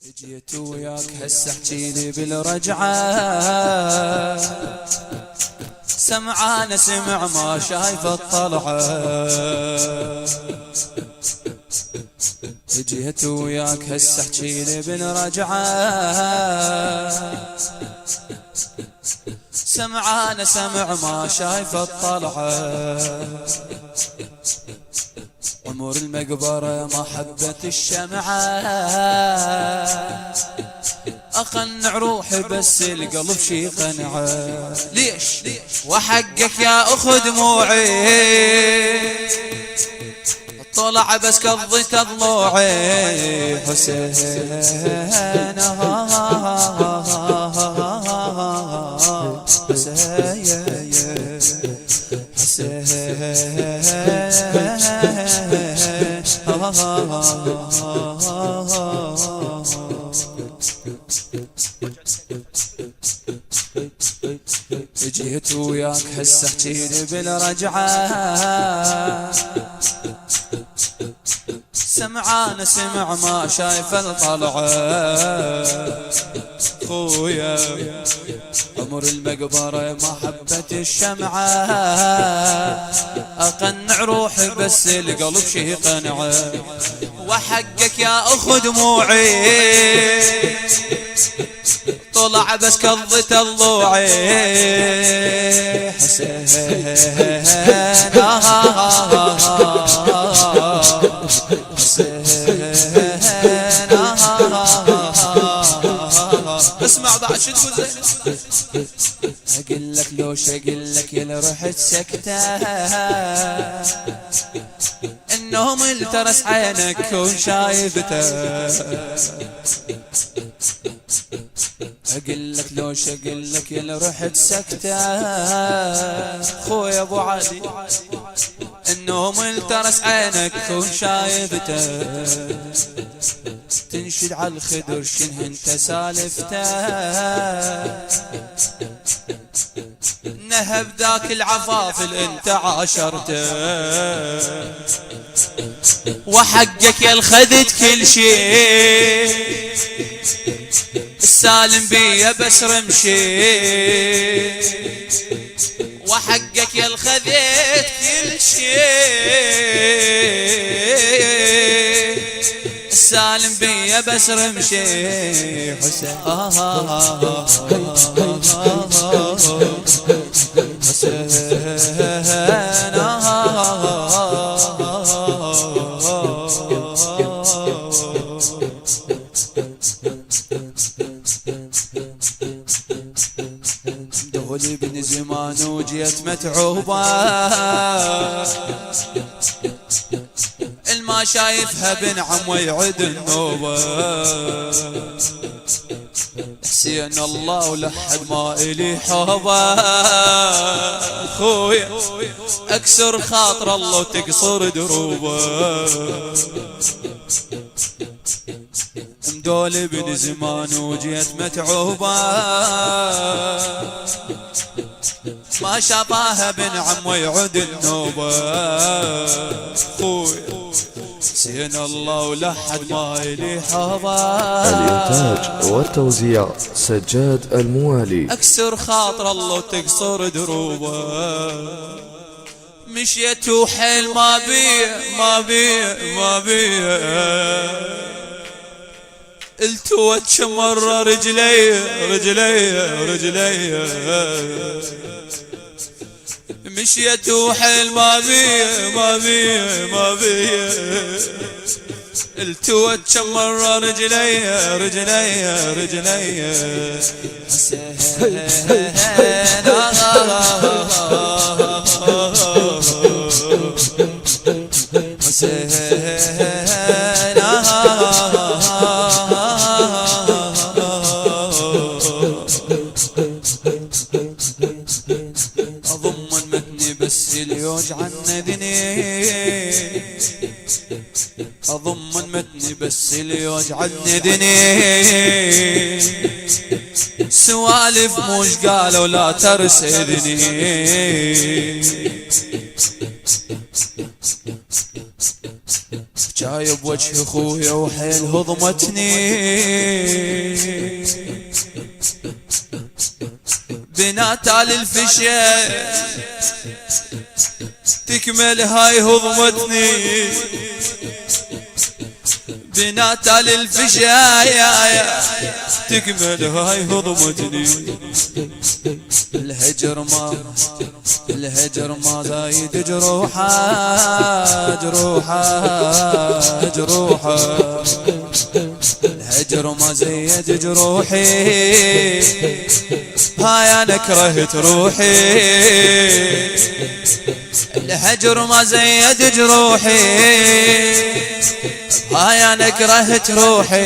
جيت وياك هسه احجيلي بالرجعة، سمعانة سمع ما شايف الطلعة. جيت وياك هسه احجيلي بالرجعة، سمعانة سمع ما شايف الطلعة. عمر المقبرة ما حبت الشمعة، أقنع روحي بس القلب شي قنعة. ليش وحقك يا أخو دموعي، طلع بس قضيت ضلوعي. حسين جيت وياك هسه احجيلي بالرجعة، سمعانة سمع ما شايف الطلعة. خويا عمر المقبرة ما حبت الشمعة، أقنع روحي بس القلب شي قنعة. وحقك يا أخو دموعي، طلع بس قضيت ضلوعي. حسين اسمع بعد شو تقول زين. اقلك لوش اقلك يا رحت سكتة، النوم الترس عينك كون شايفته. اقلك لوش اقلك يا رحت سكتة، خويا ابو علي النوم الترس عينك كون شايفته. تنشد على الخدر شنه انت سالفته، نهب ذاك العفاف اللي انت عاشرته. وحقك يا الخذت كل شيء، السالم بيا بس رمشي. وحقك يا الخذت كل شيء، السالم بيا بس رمشي. حسين دولي بن زمان وجيت متعوبة، الما شايفها بنعم ويعد النوبة. حسين الله ولحد ما إلي حوبة، خويا أكسر خاطر الله وتقصر دروبه. مدولي بن زمان وجيت متعوبة، ما شافاها بنعم ويعد النوبة. خويا حسين الله ولحد ما إلي حوبة. الإنتاج والتوزيع سجاد الموالي. أكسر خاطر الله وتقصر دروبه. مشيت وحيل ما بيه التوت مرة رجلي مشيت وحيل ما بيه التوت مرة رجلي. حسين أضمن متني بس اللي يوجع الندني، أضمن متني بس اللي يوجع الندني. سوالف موش قالوا لا ترسدني، جايب وجه اخويا وحيل هضمتني، بنات آل الفشا تكمل هاي هضمتني بنات آل الفشا يا تكمل هاي هضمتني الهجر ما زايد جروحه الهجر ما زيد جروحي هاي انا كرهت روحي الهجر ما زيد جروحي هاي انا كرهت روحي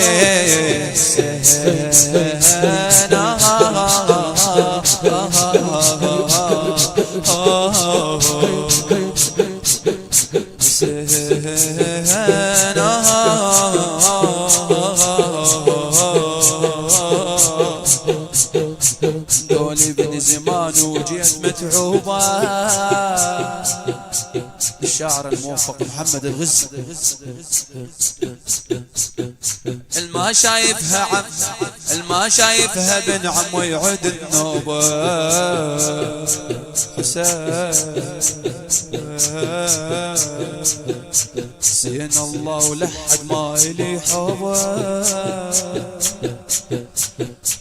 دولي بن زمان وجيت متعوبة الشاعر الموفق محمد الغز الما شايفها عم الما شايفها بن عم ويعود النوبة حسين الله ولحد ما إلي حبه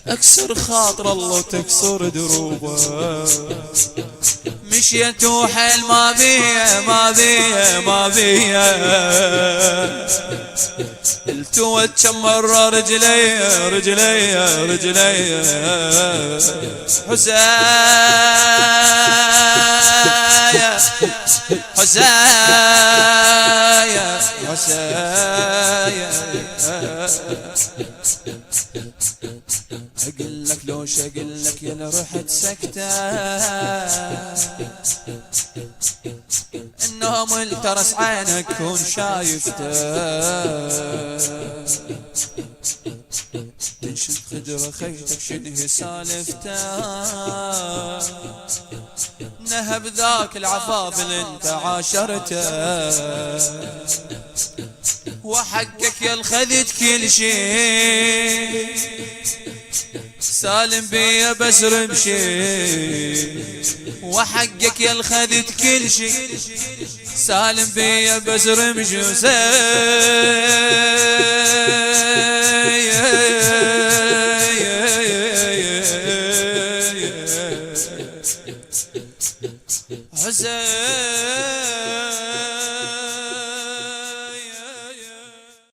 اكسر خاطر الله وتكسر دروبه مشيت وحيل ما بيه التوت كم مرة رجلي حسايا اقول لك لوش اقول لك يا رحت سكتة النوم الترس عينك كون شايفته تنشد خدر خيتك شنه سالفته نهب ذاك العفاف اللي انت عاشرته وحقك يا الخذت كل شيء سالم بيا بس رمشي وحقك يا الخذت كل شيء سالم بيا بس رمشي